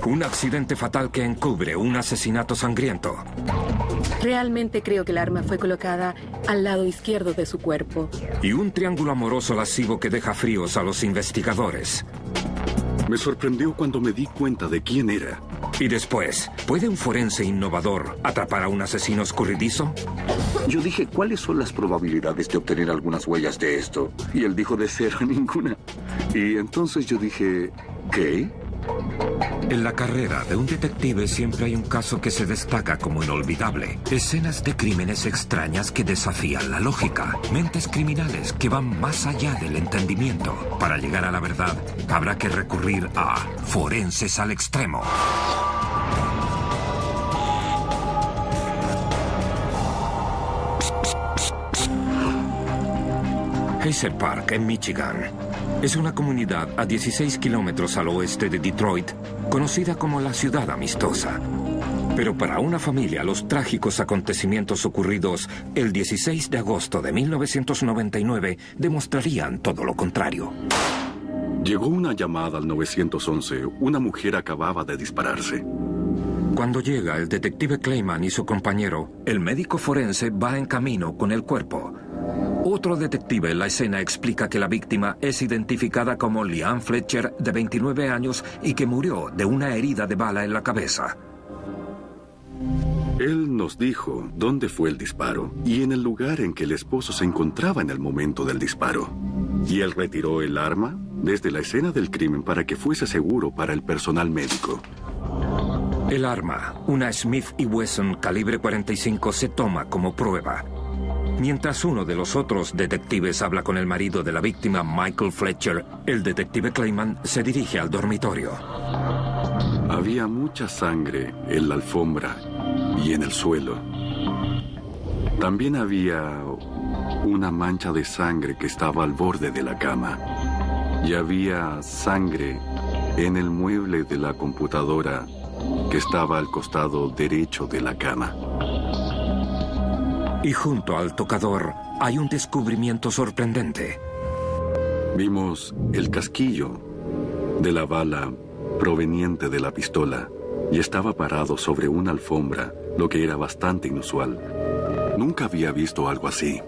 Un accidente fatal que encubre un asesinato sangriento. Realmente creo que el arma fue colocada al lado izquierdo de su cuerpo. Y un triángulo amoroso lascivo que deja fríos a los investigadores. Me sorprendió cuando me di cuenta de quién era. Y después, ¿puede un forense innovador atrapar a un asesino escurridizo? Yo dije, ¿cuáles son las probabilidades de obtener algunas huellas de esto? Y él dijo de cero, ninguna. Y entonces yo dije, ¿qué? En la carrera de un detective siempre hay un caso que se destaca como inolvidable. Escenas de crímenes extrañas que desafían la lógica. Mentes criminales que van más allá del entendimiento. Para llegar a la verdad, habrá que recurrir a forenses al extremo. Hazel Park, en Michigan, es una comunidad a 16 kilómetros al oeste de Detroit, conocida como la ciudad amistosa. Pero para una familia, los trágicos acontecimientos ocurridos el 16 de agosto de 1999 demostrarían todo lo contrario. Llegó una llamada al 911. Una mujer acababa de dispararse. Cuando llega el detective Clayman y su compañero, el médico forense va en camino con el cuerpo. Otro detective en la escena explica que la víctima es identificada como Leanne Fletcher, de 29 años, y que murió de una herida de bala en la cabeza. Él nos dijo dónde fue el disparo y en el lugar en que el esposo se encontraba en el momento del disparo. Y él retiró el arma desde la escena del crimen para que fuese seguro para el personal médico. El arma, una Smith & Wesson calibre 45, se toma como prueba. Mientras uno de los otros detectives habla con el marido de la víctima, Michael Fletcher, el detective Clayman se dirige al dormitorio. Había mucha sangre en la alfombra y en el suelo. También había una mancha de sangre que estaba al borde de la cama. Y había sangre en el mueble de la computadora que estaba al costado derecho de la cama. Y junto al tocador hay un descubrimiento sorprendente. Vimos el casquillo de la bala proveniente de la pistola y estaba parado sobre una alfombra, lo que era bastante inusual. Nunca había visto algo así.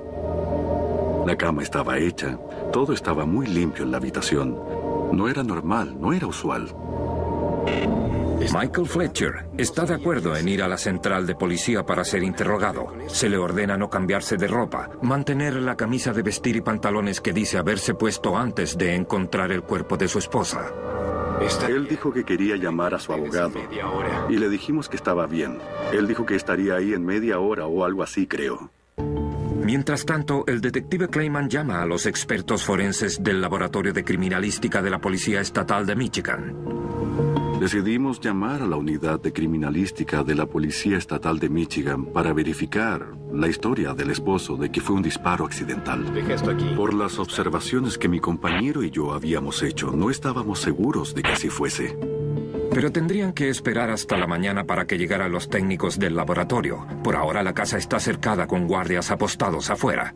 La cama estaba hecha, todo estaba muy limpio en la habitación. No era normal, no era usual. Michael Fletcher está de acuerdo en ir a la central de policía para ser interrogado. Se le ordena no cambiarse de ropa, mantener la camisa de vestir y pantalones que dice haberse puesto antes de encontrar el cuerpo de su esposa. Él dijo que quería llamar a su abogado y le dijimos que estaba bien. Él dijo que estaría ahí en media hora o algo así, creo. Mientras tanto, el detective Clayman llama a los expertos forenses del Laboratorio de Criminalística de la Policía Estatal de Michigan. Decidimos llamar a la unidad de criminalística de la Policía Estatal de Michigan para verificar la historia del esposo de que fue un disparo accidental. Deja esto aquí. Por las observaciones que mi compañero y yo habíamos hecho, no estábamos seguros de que así fuese. Pero tendrían que esperar hasta la mañana para que llegaran los técnicos del laboratorio. Por ahora la casa está cercada con guardias apostados afuera.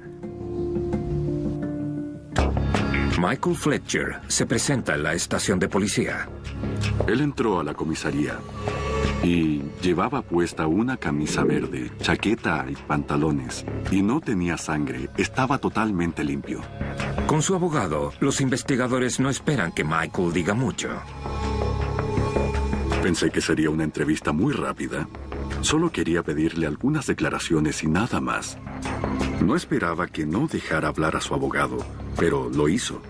Michael Fletcher se presenta en la estación de policía. Él entró a la comisaría y llevaba puesta una camisa verde, chaqueta y pantalones. Y no tenía sangre, estaba totalmente limpio. Con su abogado, los investigadores no esperan que Michael diga mucho. Pensé que sería una entrevista muy rápida. Solo quería pedirle algunas declaraciones y nada más. No esperaba que no dejara hablar a su abogado, pero lo hizo.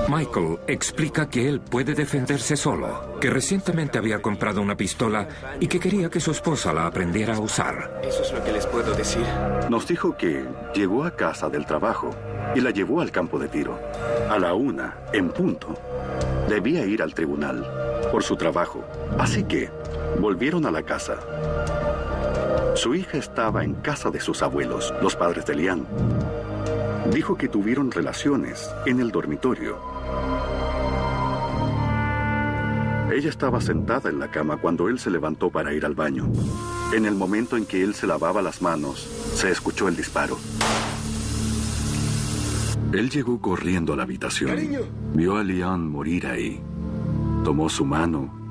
Michael explica que él puede defenderse solo, que recientemente había comprado una pistola y que quería que su esposa la aprendiera a usar. Eso es lo que les puedo decir. Nos dijo que llegó a casa del trabajo y la llevó al campo de tiro. A la 1, en punto. Debía ir al tribunal por su trabajo. Así que volvieron a la casa. Su hija estaba en casa de sus abuelos, los padres de Leanne. Dijo que tuvieron relaciones en el dormitorio. Ella estaba sentada en la cama cuando él se levantó para ir al baño. En el momento en que él se lavaba las manos, se escuchó el disparo. Él llegó corriendo a la habitación. ¡Cariño! Vio a Leanne morir ahí. Tomó su mano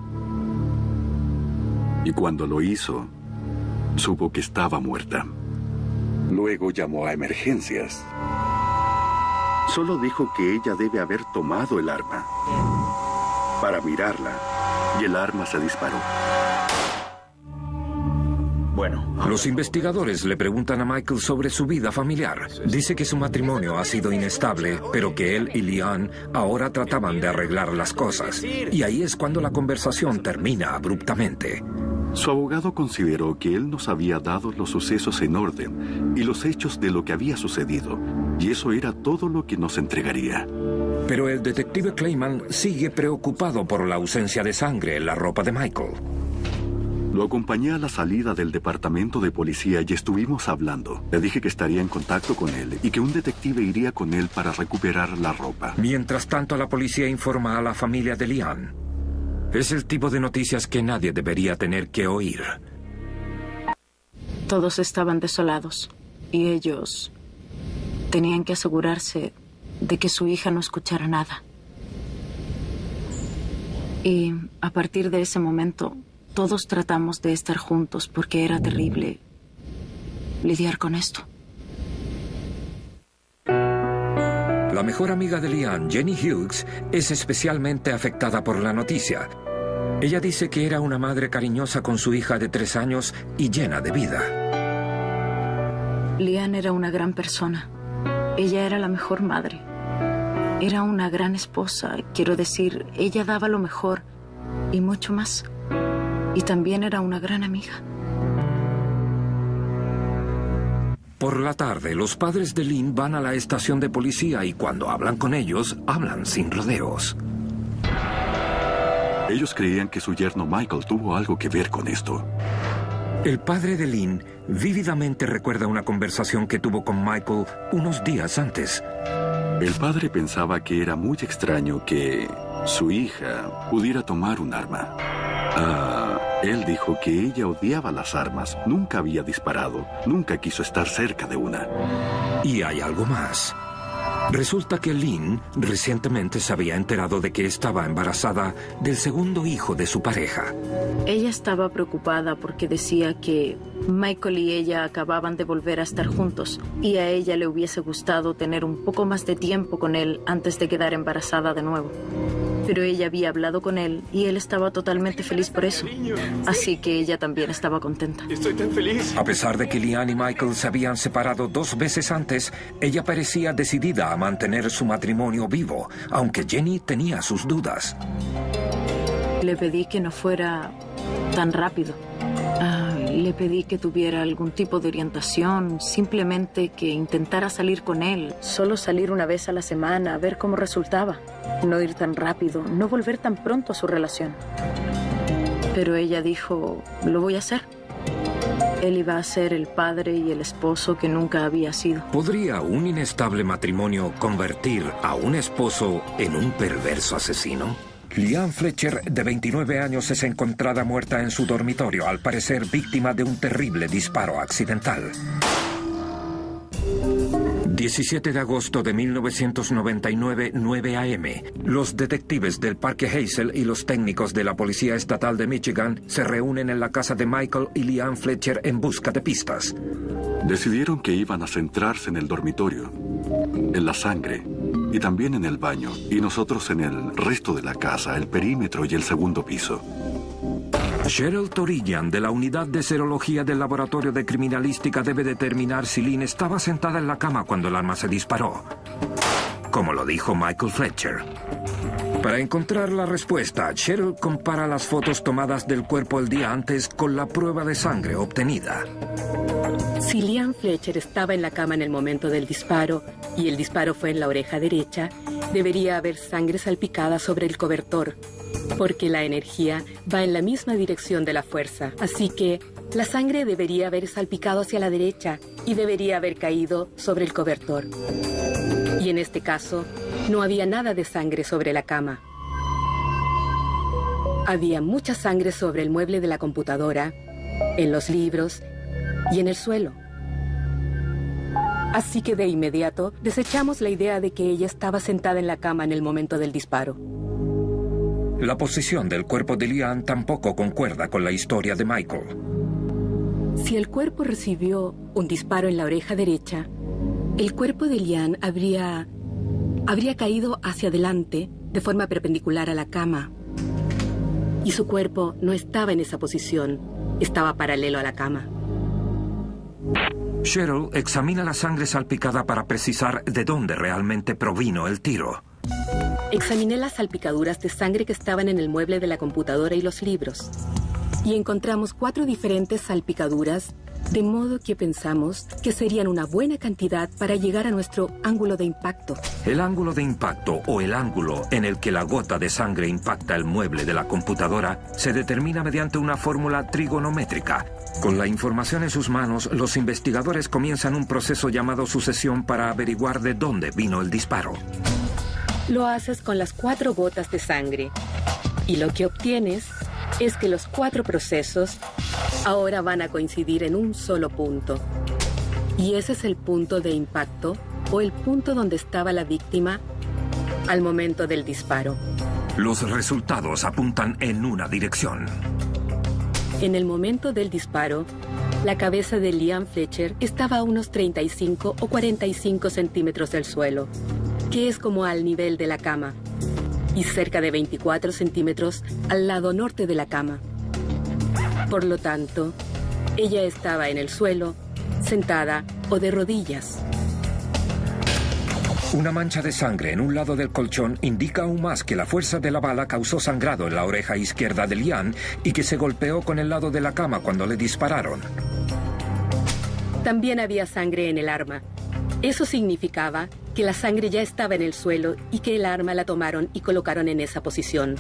Y cuando lo hizo, supo que estaba muerta. Luego llamó a emergencias. Solo dijo que ella debe haber tomado el arma para mirarla, y el arma se disparó. Los investigadores le preguntan a Michael sobre su vida familiar. Dice que su matrimonio ha sido inestable, pero que él y Leanne ahora trataban de arreglar las cosas. Y ahí es cuando la conversación termina abruptamente. Su abogado consideró que él nos había dado los sucesos en orden y los hechos de lo que había sucedido, y eso era todo lo que nos entregaría. Pero el detective Clayman sigue preocupado por la ausencia de sangre en la ropa de Michael. Lo acompañé a la salida del departamento de policía y estuvimos hablando. Le dije que estaría en contacto con él y que un detective iría con él para recuperar la ropa. Mientras tanto, la policía informa a la familia de Leanne. Es el tipo de noticias que nadie debería tener que oír. Todos estaban desolados y ellos tenían que asegurarse de que su hija no escuchara nada. Y a partir de ese momento, todos tratamos de estar juntos porque era terrible lidiar con esto. La mejor amiga de Leanne, Jenny Hughes, es especialmente afectada por la noticia. Ella dice que era una madre cariñosa con su hija de 3 años y llena de vida. Leanne era una gran persona. Ella era la mejor madre. Era una gran esposa. Quiero decir, ella daba lo mejor y mucho más. Y también era una gran amiga. Por la tarde, los padres de Lynn van a la estación de policía y cuando hablan con ellos, hablan sin rodeos. Ellos creían que su yerno Michael tuvo algo que ver con esto. El padre de Lynn vívidamente recuerda una conversación que tuvo con Michael unos días antes. El padre pensaba que era muy extraño que su hija pudiera tomar un arma. Él dijo que ella odiaba las armas, nunca había disparado, nunca quiso estar cerca de una. Y hay algo más. Resulta que Lynn recientemente se había enterado de que estaba embarazada del segundo hijo de su pareja. Ella estaba preocupada porque decía que Michael y ella acababan de volver a estar juntos y a ella le hubiese gustado tener un poco más de tiempo con él antes de quedar embarazada de nuevo. Pero ella había hablado con él y él estaba totalmente feliz por eso. Así que ella también estaba contenta. Estoy tan feliz. A pesar de que Leanne y Michael se habían separado 2 veces antes, ella parecía decidida a mantener su matrimonio vivo, aunque Jenny tenía sus dudas. Le pedí que no fuera tan rápido. Le pedí que tuviera algún tipo de orientación, simplemente que intentara salir con él. Solo salir una vez a la semana, a ver cómo resultaba. No ir tan rápido, no volver tan pronto a su relación. Pero ella dijo, lo voy a hacer. Él iba a ser el padre y el esposo que nunca había sido. ¿Podría un inestable matrimonio convertir a un esposo en un perverso asesino? Leanne Fletcher, de 29 años, es encontrada muerta en su dormitorio, al parecer víctima de un terrible disparo accidental. 17 de agosto de 1999, 9 a.m. Los detectives del Parque Hazel y los técnicos de la Policía Estatal de Michigan se reúnen en la casa de Michael y Leanne Fletcher en busca de pistas. Decidieron que iban a centrarse en el dormitorio, en la sangre y también en el baño, y nosotros en el resto de la casa, el perímetro y el segundo piso. Cheryl Torillan, de la Unidad de Serología del Laboratorio de Criminalística, debe determinar si Lynn estaba sentada en la cama cuando el arma se disparó, como lo dijo Michael Fletcher. Para encontrar la respuesta, Cheryl compara las fotos tomadas del cuerpo el día antes con la prueba de sangre obtenida. Si Leanne Fletcher estaba en la cama en el momento del disparo y el disparo fue en la oreja derecha, debería haber sangre salpicada sobre el cobertor, porque la energía va en la misma dirección de la fuerza. Así que la sangre debería haber salpicado hacia la derecha y debería haber caído sobre el cobertor. Y en este caso, no había nada de sangre sobre la cama. Había mucha sangre sobre el mueble de la computadora, en los libros y en el suelo. Así que de inmediato desechamos la idea de que ella estaba sentada en la cama en el momento del disparo. La posición del cuerpo de Liane tampoco concuerda con la historia de Michael. Si el cuerpo recibió un disparo en la oreja derecha, el cuerpo de Liane habría caído hacia adelante de forma perpendicular a la cama. Y su cuerpo no estaba en esa posición, estaba paralelo a la cama. Cheryl examina la sangre salpicada para precisar de dónde realmente provino el tiro. Examiné las salpicaduras de sangre que estaban en el mueble de la computadora y los libros. Y encontramos 4 diferentes salpicaduras, de modo que pensamos que serían una buena cantidad para llegar a nuestro ángulo de impacto. El ángulo de impacto o el ángulo en el que la gota de sangre impacta el mueble de la computadora se determina mediante una fórmula trigonométrica. Con la información en sus manos, los investigadores comienzan un proceso llamado sucesión para averiguar de dónde vino el disparo. Lo haces con las 4 gotas de sangre y lo que obtienes es que los 4 procesos ahora van a coincidir en un solo punto. Y ese es el punto de impacto o el punto donde estaba la víctima al momento del disparo. Los resultados apuntan en una dirección. En el momento del disparo, la cabeza de Liane Fletcher estaba a unos 35 o 45 centímetros del suelo, que es como al nivel de la cama, y cerca de 24 centímetros al lado norte de la cama. Por lo tanto, ella estaba en el suelo, sentada o de rodillas. Una mancha de sangre en un lado del colchón indica aún más que la fuerza de la bala causó sangrado en la oreja izquierda de Liane y que se golpeó con el lado de la cama cuando le dispararon. También había sangre en el arma. Eso significaba que la sangre ya estaba en el suelo y que el arma la tomaron y colocaron en esa posición.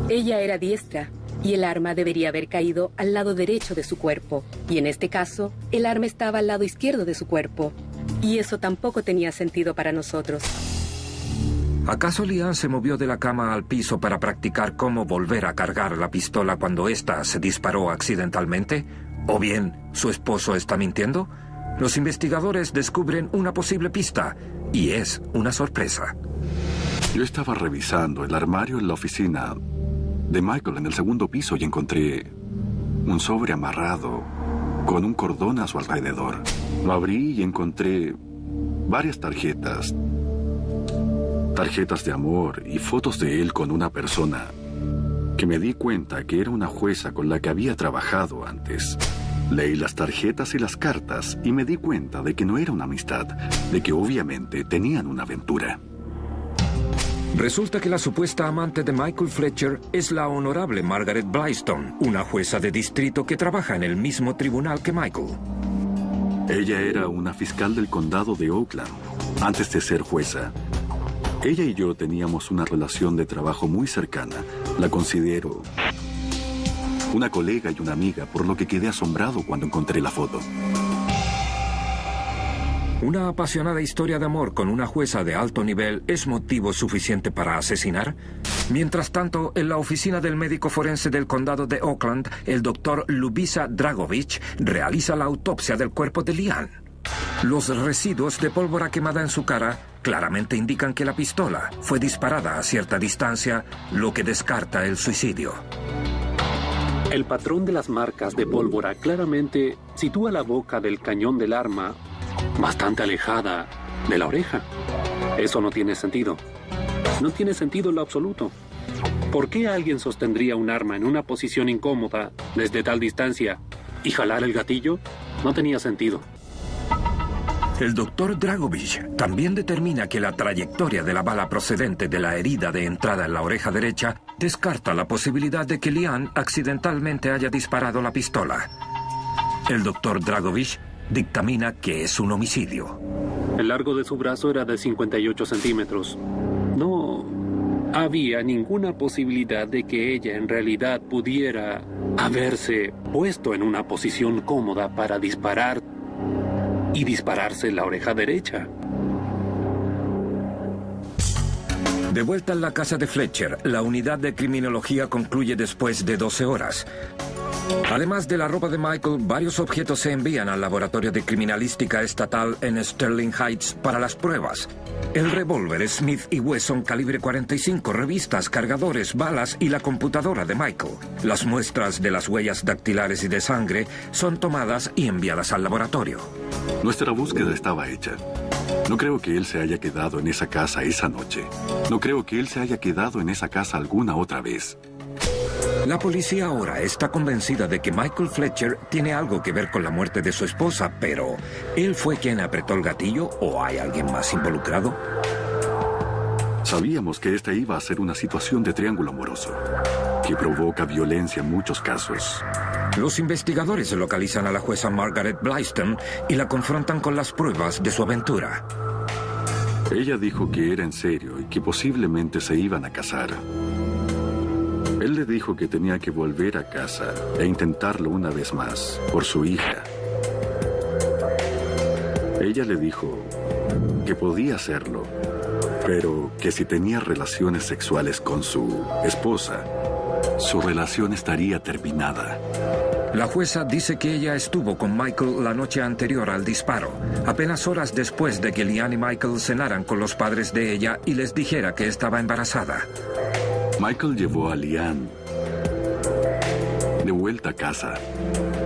Ella era diestra y el arma debería haber caído al lado derecho de su cuerpo. Y en este caso, el arma estaba al lado izquierdo de su cuerpo. Y eso tampoco tenía sentido para nosotros. ¿Acaso Liane se movió de la cama al piso para practicar cómo volver a cargar la pistola cuando ésta se disparó accidentalmente? ¿O bien su esposo está mintiendo? Los investigadores descubren una posible pista, y es una sorpresa. Yo estaba revisando el armario en la oficina de Michael en el segundo piso y encontré un sobre amarrado con un cordón a su alrededor. Lo abrí y encontré varias tarjetas de amor y fotos de él con una persona que me di cuenta que era una jueza con la que había trabajado antes. Leí las tarjetas y las cartas y me di cuenta de que no era una amistad, de que obviamente tenían una aventura. Resulta que la supuesta amante de Michael Fletcher es la honorable Margaret Blystone, una jueza de distrito que trabaja en el mismo tribunal que Michael. Ella era una fiscal del condado de Oakland, antes de ser jueza. Ella y yo teníamos una relación de trabajo muy cercana. La considero una colega y una amiga, por lo que quedé asombrado cuando encontré la foto. ¿Una apasionada historia de amor con una jueza de alto nivel es motivo suficiente para asesinar? Mientras tanto, en la oficina del médico forense del condado de Oakland, el doctor Lubisa Dragovich realiza la autopsia del cuerpo de Liane. Los residuos de pólvora quemada en su cara claramente indican que la pistola fue disparada a cierta distancia, lo que descarta el suicidio. El patrón de las marcas de pólvora claramente sitúa la boca del cañón del arma bastante alejada de la oreja. Eso no tiene sentido. No tiene sentido en lo absoluto. ¿Por qué alguien sostendría un arma en una posición incómoda desde tal distancia y jalar el gatillo? No tenía sentido. El doctor Dragovich también determina que la trayectoria de la bala procedente de la herida de entrada en la oreja derecha descarta la posibilidad de que Liane accidentalmente haya disparado la pistola. El doctor Dragovich dictamina que es un homicidio. El largo de su brazo era de 58 centímetros. No había ninguna posibilidad de que ella en realidad pudiera haberse puesto en una posición cómoda para disparar y dispararse en la oreja derecha. De vuelta en la casa de Fletcher, la unidad de criminología concluye después de 12 horas. Además de la ropa de Michael, varios objetos se envían al Laboratorio de Criminalística Estatal en Sterling Heights para las pruebas. El revólver Smith & Wesson calibre 45, revistas, cargadores, balas y la computadora de Michael. Las muestras de las huellas dactilares y de sangre son tomadas y enviadas al laboratorio. Nuestra búsqueda estaba hecha. No creo que él se haya quedado en esa casa esa noche. No creo que él se haya quedado en esa casa alguna otra vez. La policía ahora está convencida de que Michael Fletcher tiene algo que ver con la muerte de su esposa, pero ¿él fue quien apretó el gatillo o hay alguien más involucrado? Sabíamos que esta iba a ser una situación de triángulo amoroso, que provoca violencia en muchos casos. Los investigadores localizan a la jueza Margaret Blyston y la confrontan con las pruebas de su aventura. Ella dijo que era en serio y que posiblemente se iban a casar. Él le dijo que tenía que volver a casa e intentarlo una vez más, por su hija. Ella le dijo que podía hacerlo, pero que si tenía relaciones sexuales con su esposa, su relación estaría terminada. La jueza dice que ella estuvo con Michael la noche anterior al disparo, apenas horas después de que Leanne y Michael cenaran con los padres de ella y les dijera que estaba embarazada. Michael llevó a Leanne de vuelta a casa.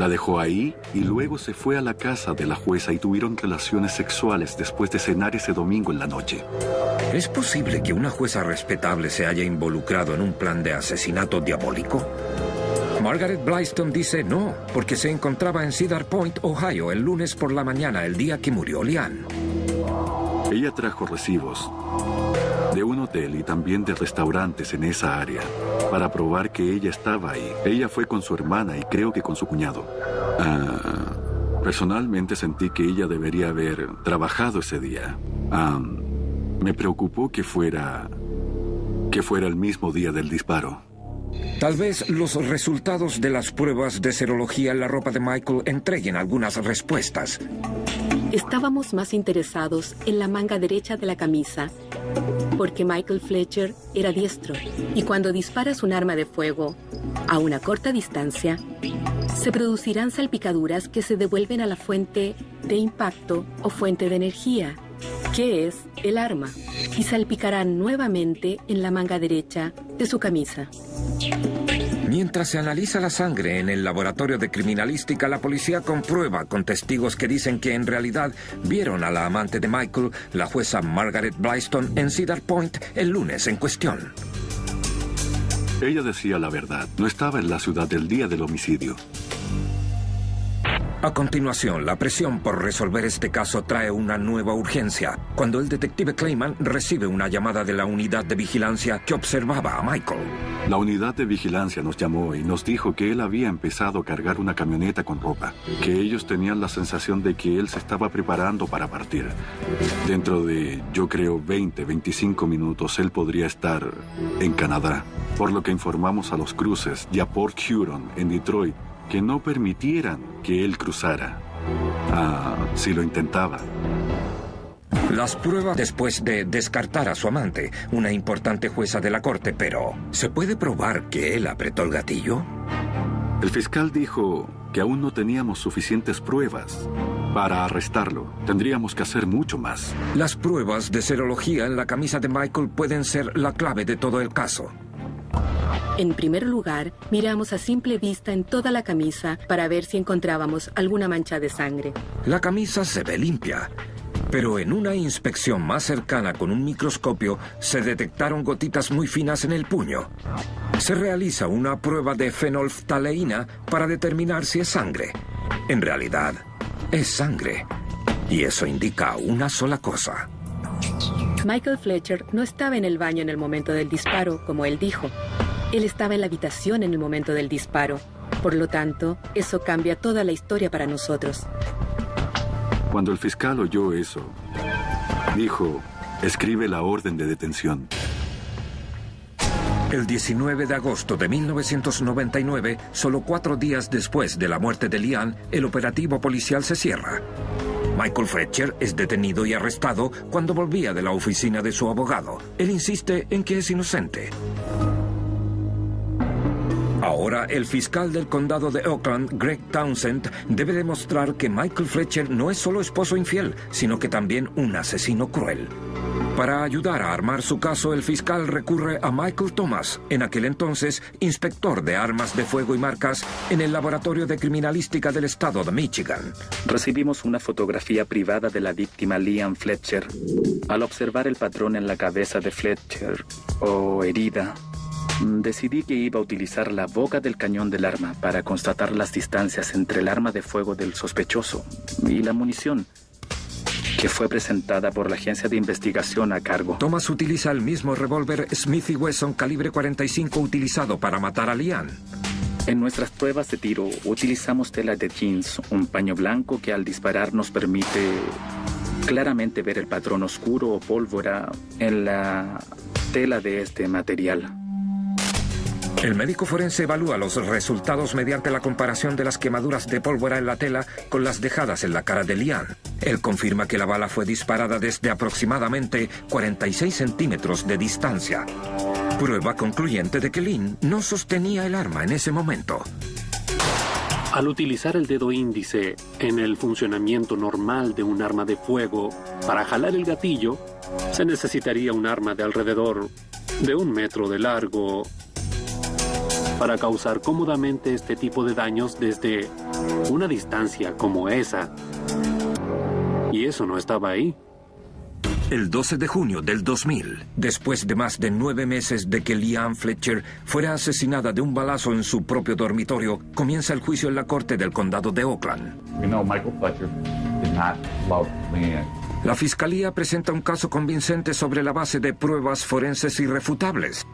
La dejó ahí y luego se fue a la casa de la jueza y tuvieron relaciones sexuales después de cenar ese domingo en la noche. ¿Es posible que una jueza respetable se haya involucrado en un plan de asesinato diabólico? Margaret Blyston dice no, porque se encontraba en Cedar Point, Ohio, el lunes por la mañana, el día que murió Leanne. Ella trajo recibos de un hotel y también de restaurantes en esa área para probar que ella estaba ahí. Ella fue con su hermana y creo que con su cuñado. Personalmente sentí que ella debería haber trabajado ese día. Me preocupó que fuera el mismo día del disparo. Tal vez los resultados de las pruebas de serología en la ropa de Michael entreguen algunas respuestas. Estábamos más interesados en la manga derecha de la camisa, porque Michael Fletcher era diestro, y cuando disparas un arma de fuego a una corta distancia, se producirán salpicaduras que se devuelven a la fuente de impacto o fuente de energía, que es el arma, y salpicarán nuevamente en la manga derecha de su camisa. Mientras se analiza la sangre en el laboratorio de criminalística, la policía comprueba con testigos que dicen que en realidad vieron a la amante de Michael, la jueza Margaret Blyston, en Cedar Point el lunes en cuestión. Ella decía la verdad. No estaba en la ciudad el día del homicidio. A continuación, la presión por resolver este caso trae una nueva urgencia, cuando el detective Clayman recibe una llamada de la unidad de vigilancia que observaba a Michael. La unidad de vigilancia nos llamó y nos dijo que él había empezado a cargar una camioneta con ropa, que ellos tenían la sensación de que él se estaba preparando para partir. Dentro de, yo creo, 25 minutos, él podría estar en Canadá, por lo que informamos a los cruces de a Port Huron, en Detroit, que no permitieran que él cruzara, si lo intentaba. Las pruebas después de descartar a su amante, una importante jueza de la corte, pero ¿se puede probar que él apretó el gatillo? El fiscal dijo que aún no teníamos suficientes pruebas para arrestarlo. Tendríamos que hacer mucho más. Las pruebas de serología en la camisa de Michael pueden ser la clave de todo el caso. En primer lugar, miramos a simple vista en toda la camisa para ver si encontrábamos alguna mancha de sangre. La camisa se ve limpia, pero en una inspección más cercana con un microscopio se detectaron gotitas muy finas en el puño. Se realiza una prueba de fenolftaleína para determinar si es sangre. En realidad, es sangre. Y eso indica una sola cosa. Michael Fletcher no estaba en el baño en el momento del disparo, como él dijo. Él estaba en la habitación en el momento del disparo. Por lo tanto, eso cambia toda la historia para nosotros. Cuando el fiscal oyó eso, dijo, escribe la orden de detención. El 19 de agosto de 1999, solo 4 días después de la muerte de Leanne, el operativo policial se cierra. Michael Fletcher es detenido y arrestado cuando volvía de la oficina de su abogado. Él insiste en que es inocente. Ahora, el fiscal del condado de Oakland, Greg Townsend, debe demostrar que Michael Fletcher no es solo esposo infiel, sino que también un asesino cruel. Para ayudar a armar su caso, el fiscal recurre a Michael Thomas, en aquel entonces inspector de armas de fuego y marcas en el Laboratorio de Criminalística del estado de Michigan. Recibimos una fotografía privada de la víctima Leanne Fletcher. Al observar el patrón en la cabeza de Fletcher, o herida, decidí que iba a utilizar la boca del cañón del arma para constatar las distancias entre el arma de fuego del sospechoso y la munición, que fue presentada por la agencia de investigación a cargo. Thomas utiliza el mismo revólver Smith & Wesson calibre 45 utilizado para matar a Leanne. En nuestras pruebas de tiro utilizamos tela de jeans, un paño blanco que al disparar nos permite claramente ver el patrón oscuro o pólvora en la tela de este material. El médico forense evalúa los resultados mediante la comparación de las quemaduras de pólvora en la tela con las dejadas en la cara de Leanne. Él confirma que la bala fue disparada desde aproximadamente 46 centímetros de distancia. Prueba concluyente de que Lynn no sostenía el arma en ese momento. Al utilizar el dedo índice en el funcionamiento normal de un arma de fuego para jalar el gatillo, se necesitaría un arma de alrededor de 1 metro de largo para causar cómodamente este tipo de daños desde una distancia como esa. Y eso no estaba ahí. El 12 de junio del 2000, después de más de 9 meses de que Leanne Fletcher fuera asesinada de un balazo en su propio dormitorio, comienza el juicio en la corte del condado de Oakland. Michael Fletcher did not love Leanne. La fiscalía presenta un caso convincente sobre la base de pruebas forenses irrefutables.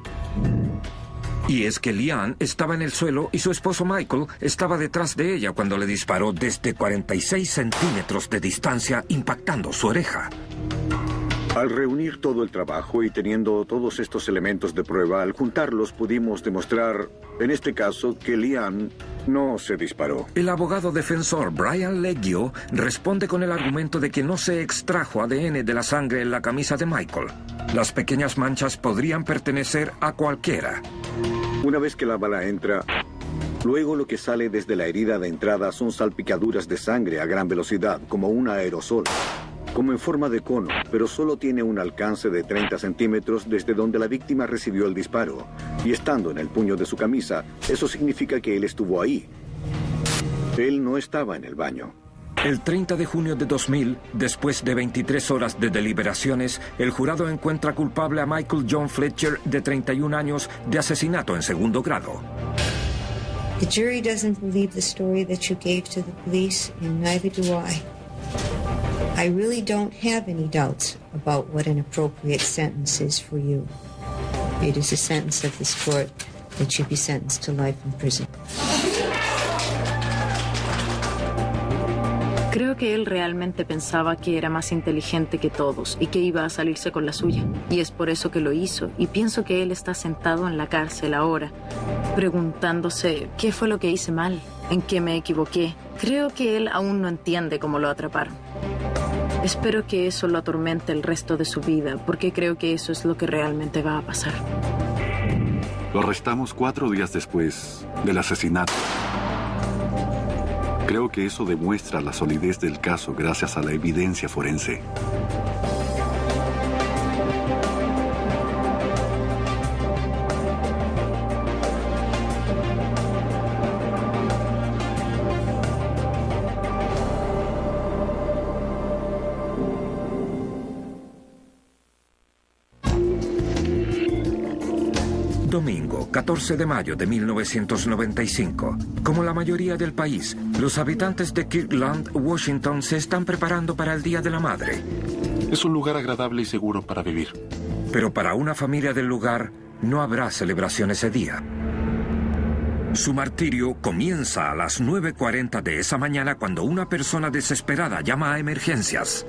Y es que Leanne estaba en el suelo y su esposo Michael estaba detrás de ella cuando le disparó desde 46 centímetros de distancia, impactando su oreja. Al reunir todo el trabajo y teniendo todos estos elementos de prueba, al juntarlos pudimos demostrar, en este caso, que Leanne no se disparó. El abogado defensor Brian Leggio responde con el argumento de que no se extrajo ADN de la sangre en la camisa de Michael. Las pequeñas manchas podrían pertenecer a cualquiera. Una vez que la bala entra, luego lo que sale desde la herida de entrada son salpicaduras de sangre a gran velocidad, como un aerosol, como en forma de cono, pero solo tiene un alcance de 30 centímetros desde donde la víctima recibió el disparo. Y estando en el puño de su camisa, eso significa que él estuvo ahí. Él no estaba en el baño. El 30 de junio de 2000, después de 23 horas de deliberaciones, el jurado encuentra culpable a Michael John Fletcher, de 31 años, de asesinato en segundo grado. The jury doesn't believe the story that you gave to the police, and neither do I. I really don't have any doubts about what an appropriate sentence is for you. It is a sentence of this court that you be sentenced to life in prison. Creo que él realmente pensaba que era más inteligente que todos y que iba a salirse con la suya. Y es por eso que lo hizo. Y pienso que él está sentado en la cárcel ahora, preguntándose qué fue lo que hice mal, en qué me equivoqué. Creo que él aún no entiende cómo lo atraparon. Espero que eso lo atormente el resto de su vida, porque creo que eso es lo que realmente va a pasar. Lo arrestamos 4 días después del asesinato. Creo que eso demuestra la solidez del caso gracias a la evidencia forense. Domingo, 14 de mayo de 1995. Como la mayoría del país, los habitantes de Kirtland, Washington, se están preparando para el Día de la Madre. Es un lugar agradable y seguro para vivir. Pero para una familia del lugar, no habrá celebración ese día. Su martirio comienza a las 9:40 de esa mañana cuando una persona desesperada llama a emergencias.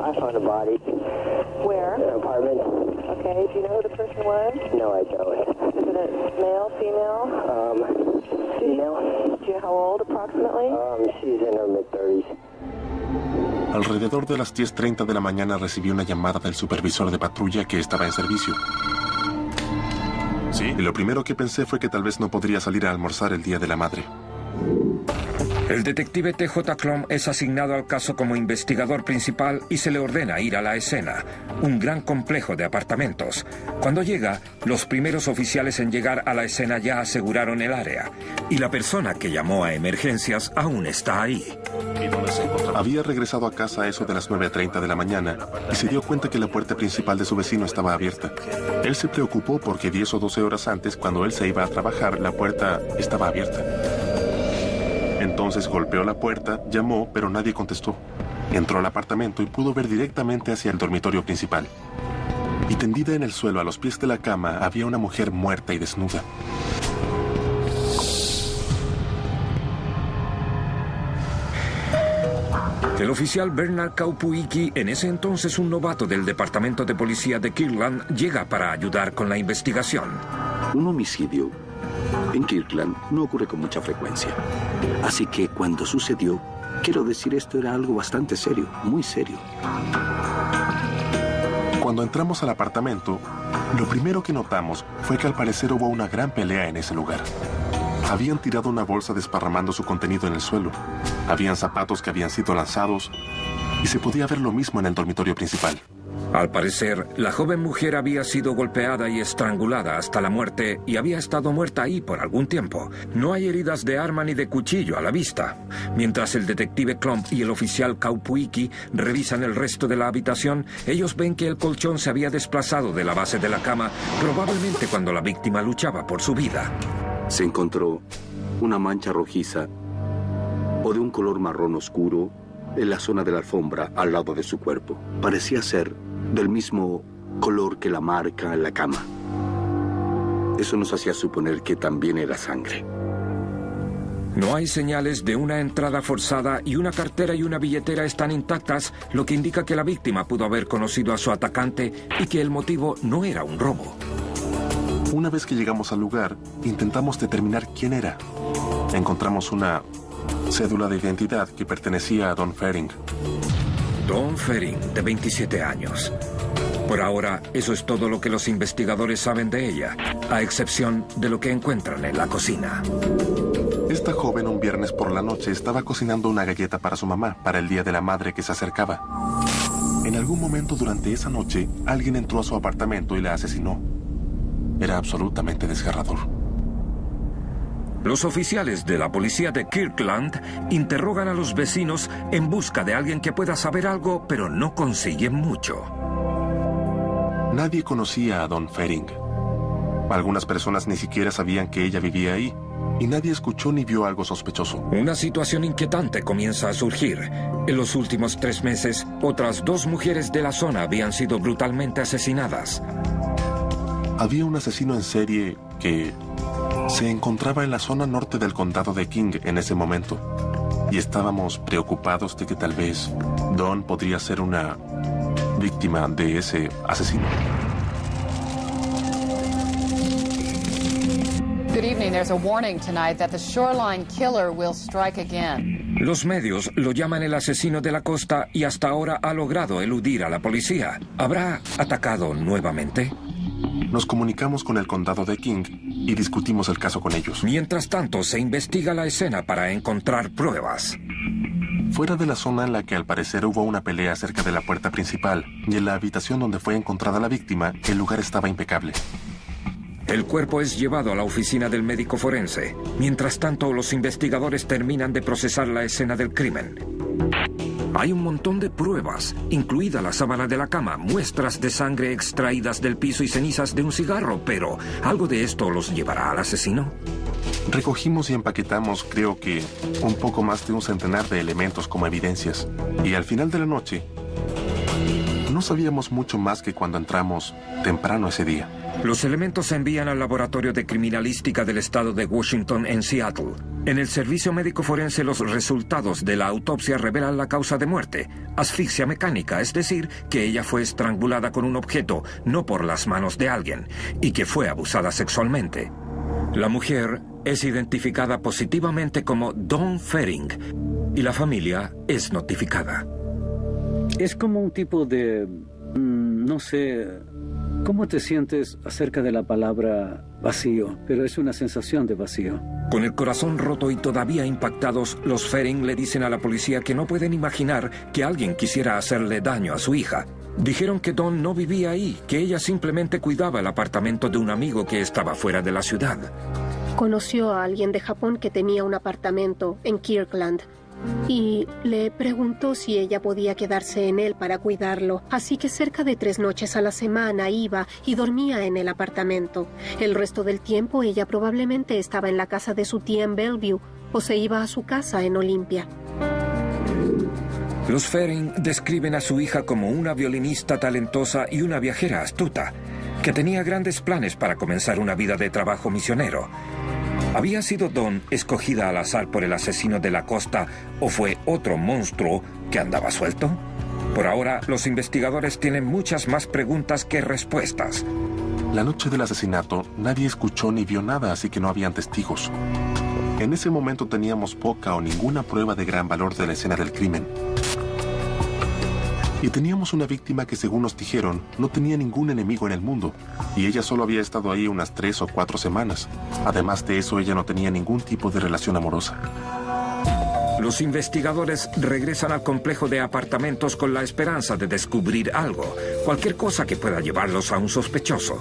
I found a body. Where? In an apartment. Okay, do you know who the person was? No, I don't. Is it a male, female? Female. Do you know how old approximately? She's in her mid-30s. Alrededor de las 10:30 de la mañana recibí una llamada del supervisor de patrulla que estaba en servicio. Sí, y lo primero que pensé fue que tal vez no podría salir a almorzar el Día de la Madre. El detective T.J. Klum es asignado al caso como investigador principal y se le ordena ir a la escena, un gran complejo de apartamentos. Cuando llega, los primeros oficiales en llegar a la escena ya aseguraron el área, y la persona que llamó a emergencias aún está ahí. Había regresado a casa a eso de las 9:30 de la mañana y se dio cuenta que la puerta principal de su vecino estaba abierta. Él se preocupó porque 10 o 12 horas antes, cuando él se iba a trabajar, la puerta estaba abierta. Entonces golpeó la puerta, llamó, pero nadie contestó. Entró al apartamento y pudo ver directamente hacia el dormitorio principal. Y tendida en el suelo a los pies de la cama había una mujer muerta y desnuda. El oficial Bernard Kaupuiki, en ese entonces un novato del departamento de policía de Kirkland, llega para ayudar con la investigación. Un homicidio en Kirkland no ocurre con mucha frecuencia. Así que cuando sucedió, quiero decir, esto era algo bastante serio, muy serio. Cuando entramos al apartamento, lo primero que notamos fue que al parecer hubo una gran pelea en ese lugar. Habían tirado una bolsa desparramando su contenido en el suelo. Habían zapatos que habían sido lanzados y se podía ver lo mismo en el dormitorio principal. Al parecer, la joven mujer había sido golpeada y estrangulada hasta la muerte y había estado muerta ahí por algún tiempo. No hay heridas de arma ni de cuchillo a la vista. Mientras el detective Klum y el oficial Kaupuiki revisan el resto de la habitación, ellos ven que el colchón se había desplazado de la base de la cama, probablemente cuando la víctima luchaba por su vida. Se encontró una mancha rojiza o de un color marrón oscuro en la zona de la alfombra al lado de su cuerpo. Parecía ser del mismo color que la marca en la cama. Eso nos hacía suponer que también era sangre. No hay señales de una entrada forzada y una cartera y una billetera están intactas, lo que indica que la víctima pudo haber conocido a su atacante y que el motivo no era un robo. Una vez que llegamos al lugar, intentamos determinar quién era. Encontramos una cédula de identidad que pertenecía a Dawn Fering. Dawn Fering, de 27 años. Por ahora, eso es todo lo que los investigadores saben de ella, a excepción de lo que encuentran en la cocina. Esta joven un viernes por la noche estaba cocinando una galleta para su mamá, para el Día de la Madre que se acercaba. En algún momento durante esa noche, alguien entró a su apartamento y la asesinó. Era absolutamente desgarrador. Los oficiales de la policía de Kirkland interrogan a los vecinos en busca de alguien que pueda saber algo, pero no consiguen mucho. Nadie conocía a Dawn Fering. Algunas personas ni siquiera sabían que ella vivía ahí, y nadie escuchó ni vio algo sospechoso. Una situación inquietante comienza a surgir. En los últimos 3 meses, otras 2 mujeres de la zona habían sido brutalmente asesinadas. Había un asesino en serie que se encontraba en la zona norte del condado de King en ese momento. Y estábamos preocupados de que tal vez Dawn podría ser una víctima de ese asesino. Good evening. There's a warning tonight that the shoreline killer will strike again. Los medios lo llaman el asesino de la costa y hasta ahora ha logrado eludir a la policía. ¿Habrá atacado nuevamente? Nos comunicamos con el condado de King y discutimos el caso con ellos. Mientras tanto, se investiga la escena para encontrar pruebas. Fuera de la zona en la que al parecer hubo una pelea cerca de la puerta principal y en la habitación donde fue encontrada la víctima, el lugar estaba impecable. El cuerpo es llevado a la oficina del médico forense. Mientras tanto, los investigadores terminan de procesar la escena del crimen. Hay un montón de pruebas, incluida la sábana de la cama, muestras de sangre extraídas del piso y cenizas de un cigarro, pero ¿algo de esto los llevará al asesino? Recogimos y empaquetamos, creo que, un poco más de un centenar de elementos como evidencias. Y al final de la noche, no sabíamos mucho más que cuando entramos temprano ese día. Los elementos se envían al Laboratorio de Criminalística del Estado de Washington en Seattle. En el servicio médico forense, los resultados de la autopsia revelan la causa de muerte: asfixia mecánica, es decir, que ella fue estrangulada con un objeto, no por las manos de alguien, y que fue abusada sexualmente. La mujer es identificada positivamente como Dawn Fering y la familia es notificada. Es como un tipo de... no sé... ¿Cómo te sientes acerca de la palabra vacío, pero es una sensación de vacío. Con el corazón roto y todavía impactados, los Fearing le dicen a la policía que no pueden imaginar que alguien quisiera hacerle daño a su hija. Dijeron que Dawn no vivía ahí, que ella simplemente cuidaba el apartamento de un amigo que estaba fuera de la ciudad. Conoció a alguien de Japón que tenía un apartamento en Kirkland y le preguntó si ella podía quedarse en él para cuidarlo. Así que cerca de 3 noches a la semana iba y dormía en el apartamento. El resto del tiempo ella probablemente estaba en la casa de su tía en Bellevue o se iba a su casa en Olympia. Los Fearing describen a su hija como una violinista talentosa y una viajera astuta, que tenía grandes planes para comenzar una vida de trabajo misionero. ¿Había sido Dawn escogida al azar por el asesino de la costa o fue otro monstruo que andaba suelto? Por ahora, los investigadores tienen muchas más preguntas que respuestas. La noche del asesinato, nadie escuchó ni vio nada, así que no habían testigos. En ese momento teníamos poca o ninguna prueba de gran valor de la escena del crimen. Y teníamos una víctima que, según nos dijeron, no tenía ningún enemigo en el mundo, y ella solo había estado ahí unas 3 o 4 semanas. Además de eso, ella no tenía ningún tipo de relación amorosa. Los investigadores regresan al complejo de apartamentos con la esperanza de descubrir algo, cualquier cosa que pueda llevarlos a un sospechoso.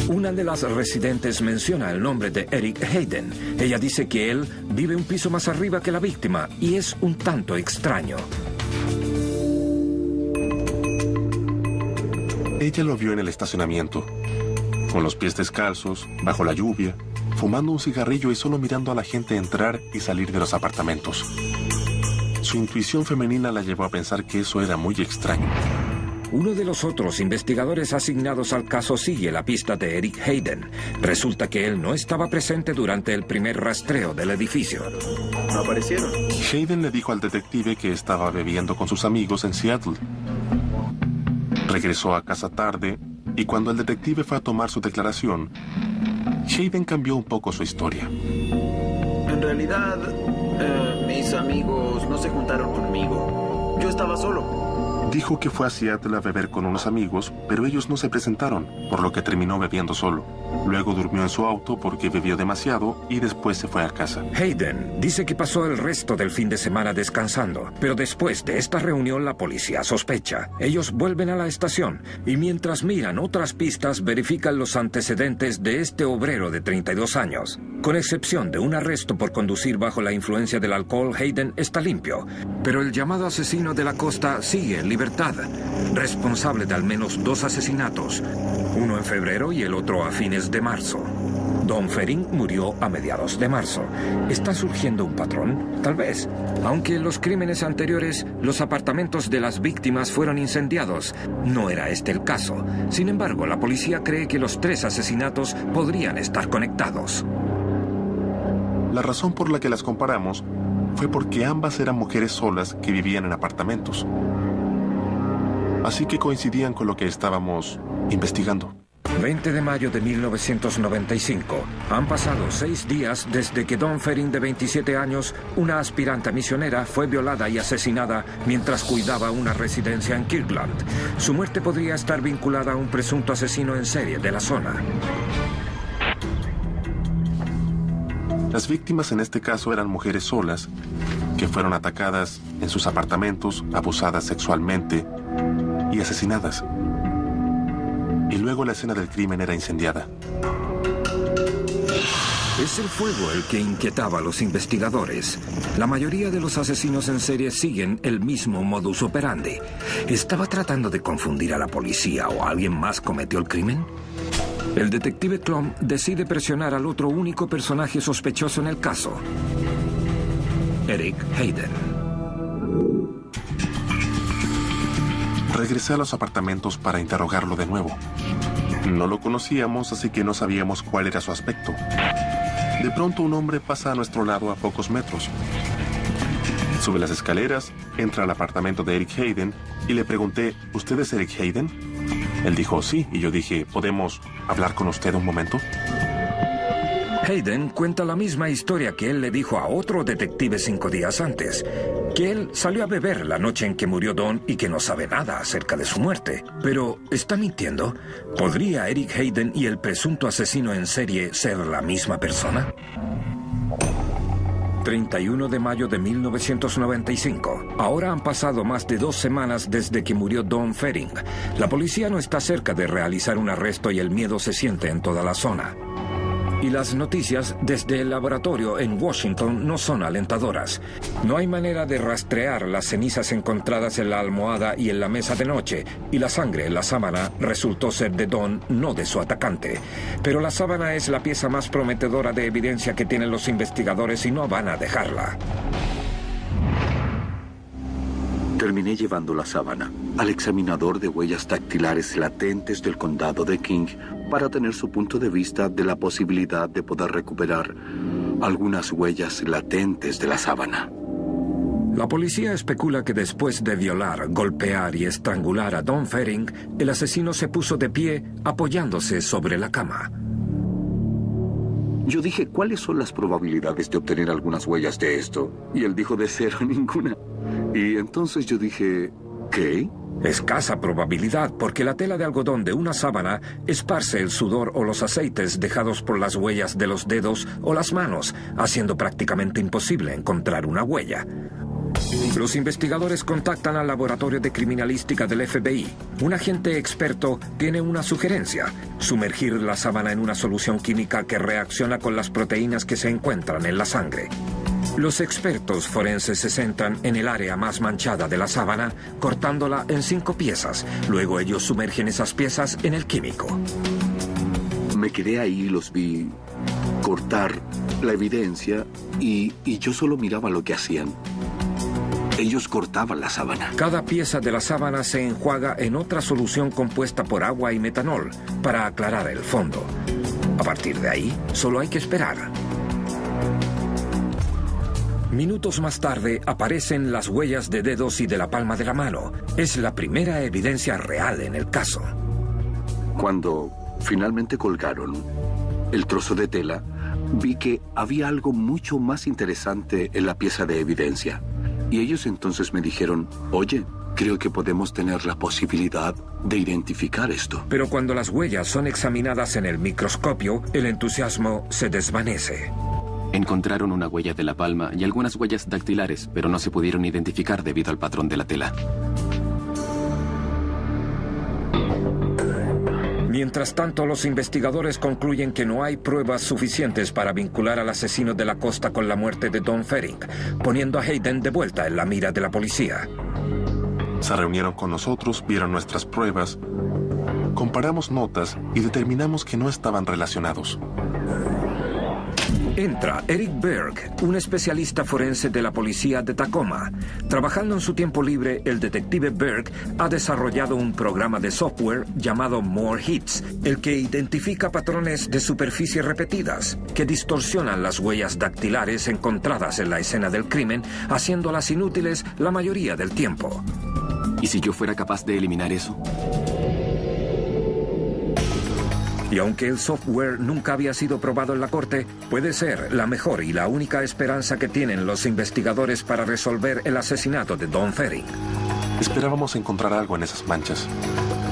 Una de las residentes menciona el nombre de Eric Hayden. Ella dice que él vive un piso más arriba que la víctima y es un tanto extraño. Ella lo vio en el estacionamiento, con los pies descalzos, bajo la lluvia, fumando un cigarrillo y solo mirando a la gente entrar y salir de los apartamentos. Su intuición femenina la llevó a pensar que eso era muy extraño. Uno de los otros investigadores asignados al caso sigue la pista de Eric Hayden. Resulta que él no estaba presente durante el primer rastreo del edificio. ¿No aparecieron? Hayden le dijo al detective que estaba bebiendo con sus amigos en Seattle. Regresó a casa tarde y cuando el detective fue a tomar su declaración, Hayden cambió un poco su historia. En realidad, mis amigos no se juntaron conmigo. Yo estaba solo. Dijo que fue a Seattle a beber con unos amigos, pero ellos no se presentaron, por lo que terminó bebiendo solo. Luego durmió en su auto porque bebió demasiado y después se fue a casa. Hayden dice que pasó el resto del fin de semana descansando, pero después de esta reunión la policía sospecha. Ellos vuelven a la estación y mientras miran otras pistas verifican los antecedentes de este obrero de 32 años. Con excepción de un arresto por conducir bajo la influencia del alcohol, Hayden está limpio, pero el llamado asesino de la costa sigue en libertad, responsable de al menos 2 asesinatos, uno en febrero y el otro a fines de marzo. Dawn Fearing murió a mediados de marzo. ¿Está surgiendo un patrón? Tal vez. Aunque en los crímenes anteriores los apartamentos de las víctimas fueron incendiados, no era este el caso. Sin embargo, la policía cree que los 3 asesinatos podrían estar conectados. La razón por la que las comparamos fue porque ambas eran mujeres solas que vivían en apartamentos. Así que coincidían con lo que estábamos investigando. 20 de mayo de 1995. Han pasado 6 días desde que Dawn Fearing, de 27 años, una aspirante misionera, fue violada y asesinada mientras cuidaba una residencia en Kirkland. Su muerte podría estar vinculada a un presunto asesino en serie de la zona. Las víctimas en este caso eran mujeres solas que fueron atacadas en sus apartamentos, abusadas sexualmente y asesinadas. Y luego la escena del crimen era incendiada. Es el fuego el que inquietaba a los investigadores. La mayoría de los asesinos en serie siguen el mismo modus operandi. ¿Estaba tratando de confundir a la policía o alguien más cometió el crimen? El detective Klum decide presionar al otro único personaje sospechoso en el caso, Eric Hayden. Regresé a los apartamentos para interrogarlo de nuevo. No lo conocíamos, así que no sabíamos cuál era su aspecto. De pronto un hombre pasa a nuestro lado a pocos metros. Sube las escaleras, entra al apartamento de Eric Hayden y le pregunté, ¿usted es Eric Hayden? Él dijo, sí, y yo dije, ¿podemos hablar con usted un momento? Hayden cuenta la misma historia que él le dijo a otro detective 5 días antes, que él salió a beber la noche en que murió Don y que no sabe nada acerca de su muerte. Pero, ¿está mintiendo? ¿Podría Eric Hayden y el presunto asesino en serie ser la misma persona? 31 de mayo de 1995. Ahora han pasado más de 2 semanas desde que murió Don Fering. La policía no está cerca de realizar un arresto y el miedo se siente en toda la zona. Y las noticias desde el laboratorio en Washington no son alentadoras. No hay manera de rastrear las cenizas encontradas en la almohada y en la mesa de noche, y la sangre en la sábana resultó ser de Don, no de su atacante. Pero la sábana es la pieza más prometedora de evidencia que tienen los investigadores y no van a dejarla. Terminé llevando la sábana al examinador de huellas dactilares latentes del condado de King para tener su punto de vista de la posibilidad de poder recuperar algunas huellas latentes de la sábana. La policía especula que después de violar, golpear y estrangular a Don Fering, el asesino se puso de pie apoyándose sobre la cama. Yo dije, ¿cuáles son las probabilidades de obtener algunas huellas de esto? Y él dijo, de 0, ninguna. Y entonces yo dije, ¿qué? Escasa probabilidad, porque la tela de algodón de una sábana esparce el sudor o los aceites dejados por las huellas de los dedos o las manos, haciendo prácticamente imposible encontrar una huella. Los investigadores contactan al laboratorio de criminalística del FBI. Un agente experto tiene una sugerencia: sumergir la sábana en una solución química que reacciona con las proteínas que se encuentran en la sangre. Los expertos forenses se centran en el área más manchada de la sábana, cortándola en 5 piezas. Luego ellos sumergen esas piezas en el químico. Me quedé ahí y los vi cortar la evidencia y yo solo miraba lo que hacían. Ellos cortaban la sábana. Cada pieza de la sábana se enjuaga en otra solución compuesta por agua y metanol para aclarar el fondo. A partir de ahí, solo hay que esperar. Minutos más tarde aparecen las huellas de dedos y de la palma de la mano. Es la primera evidencia real en el caso. Cuando finalmente colgaron el trozo de tela, vi que había algo mucho más interesante en la pieza de evidencia. Y ellos entonces me dijeron, oye, creo que podemos tener la posibilidad de identificar esto. Pero cuando las huellas son examinadas en el microscopio, el entusiasmo se desvanece. Encontraron una huella de la palma y algunas huellas dactilares, pero no se pudieron identificar debido al patrón de la tela. Mientras tanto, los investigadores concluyen que no hay pruebas suficientes para vincular al asesino de la costa con la muerte de Don Fering, poniendo a Hayden de vuelta en la mira de la policía. Se reunieron con nosotros, vieron nuestras pruebas, comparamos notas y determinamos que no estaban relacionados. Entra Eric Berg, un especialista forense de la policía de Tacoma. Trabajando en su tiempo libre, el detective Berg ha desarrollado un programa de software llamado More Hits, el que identifica patrones de superficie repetidas, que distorsionan las huellas dactilares encontradas en la escena del crimen, haciéndolas inútiles la mayoría del tiempo. ¿Y si yo fuera capaz de eliminar eso? Y aunque el software nunca había sido probado en la corte, puede ser la mejor y la única esperanza que tienen los investigadores para resolver el asesinato de Don Fering. Esperábamos encontrar algo en esas manchas.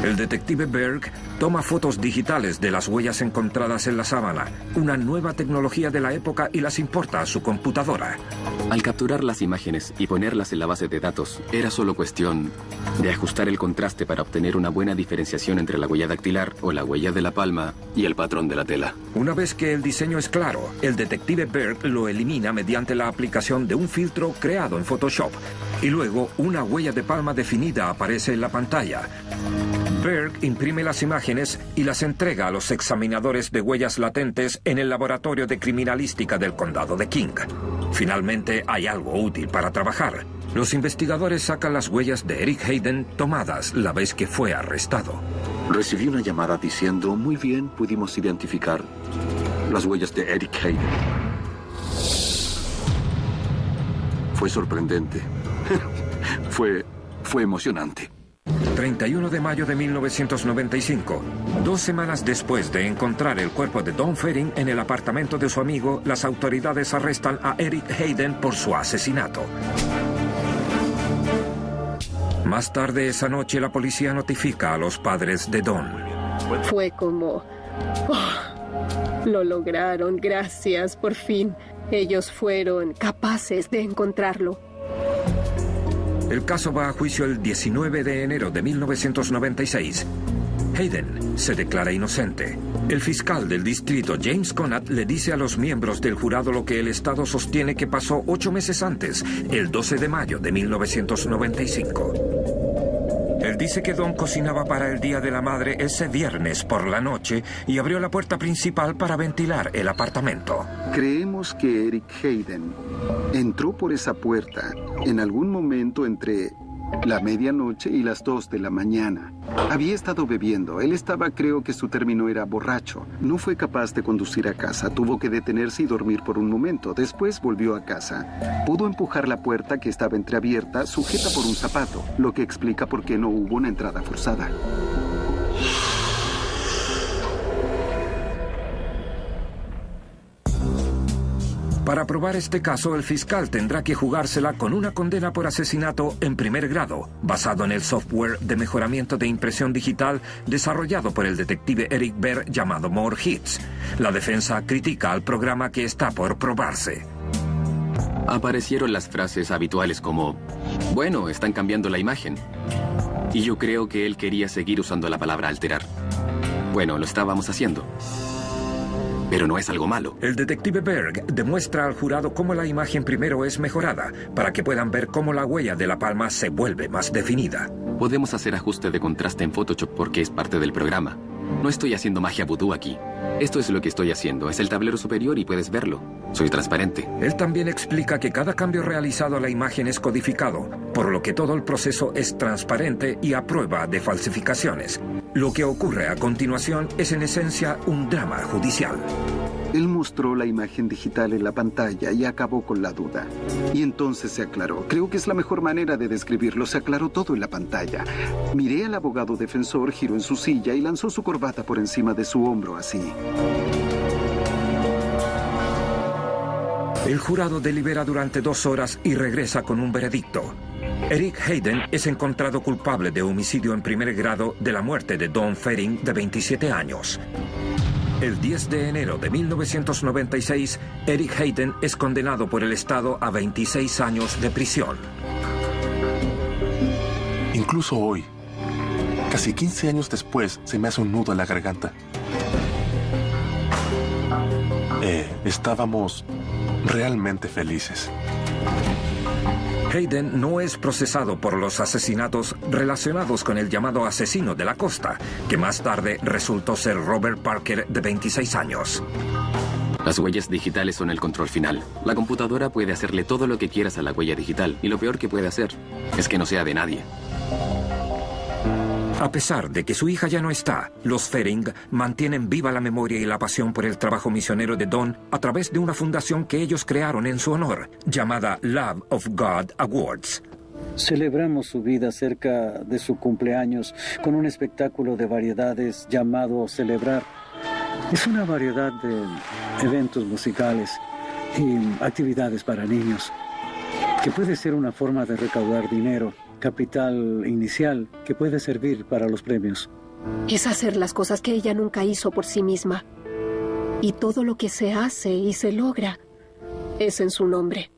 El detective Berg toma fotos digitales de las huellas encontradas en la sábana, una nueva tecnología de la época, y las importa a su computadora. Al capturar las imágenes y ponerlas en la base de datos, era solo cuestión de ajustar el contraste para obtener una buena diferenciación entre la huella dactilar o la huella de la palma y el patrón de la tela. Una vez que el diseño es claro, el detective Berg lo elimina mediante la aplicación de un filtro creado en Photoshop, y luego una huella de palma definida aparece en la pantalla. Berg imprime las imágenes y las entrega a los examinadores de huellas latentes en el laboratorio de criminalística del condado de King. Finalmente hay algo útil para trabajar. Los investigadores sacan las huellas de Eric Hayden tomadas la vez que fue arrestado. Recibí una llamada diciendo, muy bien, pudimos identificar las huellas de Eric Hayden. Fue sorprendente. Fue emocionante. 31 de mayo de 1995. 2 semanas después de encontrar el cuerpo de Don Fering en el apartamento de su amigo, las autoridades arrestan a Eric Hayden por su asesinato. Más tarde esa noche, la policía notifica a los padres de Don. Fue como... "Oh, lo lograron, gracias, por fin. Ellos fueron capaces de encontrarlo". El caso va a juicio el 19 de enero de 1996. Hayden se declara inocente. El fiscal del distrito, James Conant, le dice a los miembros del jurado lo que el Estado sostiene que pasó 8 meses antes, el 12 de mayo de 1995. Él dice que Don cocinaba para el Día de la Madre ese viernes por la noche y abrió la puerta principal para ventilar el apartamento. Creemos que Eric Hayden entró por esa puerta en algún momento entre la medianoche y las 2 de la mañana. Había estado bebiendo. Él estaba, creo que su término era borracho. No fue capaz de conducir a casa. Tuvo que detenerse y dormir por un momento. Después volvió a casa. Pudo empujar la puerta que estaba entreabierta, sujeta por un zapato, lo que explica por qué no hubo una entrada forzada. Para probar este caso, el fiscal tendrá que jugársela con una condena por asesinato en primer grado, basado en el software de mejoramiento de impresión digital desarrollado por el detective Eric Baer llamado More Hits. La defensa critica al programa que está por probarse. Aparecieron las frases habituales como, bueno, están cambiando la imagen. Y yo creo que él quería seguir usando la palabra alterar. Bueno, lo estábamos haciendo. Pero no es algo malo. El detective Berg demuestra al jurado cómo la imagen primero es mejorada, para que puedan ver cómo la huella de la palma se vuelve más definida. Podemos hacer ajuste de contraste en Photoshop porque es parte del programa. No estoy haciendo magia vudú aquí. Esto es lo que estoy haciendo. Es el tablero superior y puedes verlo. Soy transparente. Él también explica que cada cambio realizado a la imagen es codificado, por lo que todo el proceso es transparente y a prueba de falsificaciones. Lo que ocurre a continuación es en esencia un drama judicial. Él mostró la imagen digital en la pantalla y acabó con la duda. Y entonces se aclaró. Creo que es la mejor manera de describirlo. Se aclaró todo en la pantalla. Miré al abogado defensor, giró en su silla y lanzó su corbata por encima de su hombro, así. El jurado delibera durante 2 horas y regresa con un veredicto. Eric Hayden es encontrado culpable de homicidio en primer grado de la muerte de Don Fering, de 27 años. El 10 de enero de 1996, Eric Hayden es condenado por el Estado a 26 años de prisión. Incluso hoy, casi 15 años después, se me hace un nudo en la garganta. Estábamos realmente felices. Hayden no es procesado por los asesinatos relacionados con el llamado asesino de la costa, que más tarde resultó ser Robert Parker, de 26 años. Las huellas digitales son el control final. La computadora puede hacerle todo lo que quieras a la huella digital, y lo peor que puede hacer es que no sea de nadie. A pesar de que su hija ya no está, los Fering mantienen viva la memoria y la pasión por el trabajo misionero de Don a través de una fundación que ellos crearon en su honor, llamada Love of God Awards. Celebramos su vida cerca de su cumpleaños con un espectáculo de variedades llamado Celebrar. Es una variedad de eventos musicales y actividades para niños, que puede ser una forma de recaudar dinero, capital inicial que puede servir para los premios. Es hacer las cosas que ella nunca hizo por sí misma. Y todo lo que se hace y se logra es en su nombre.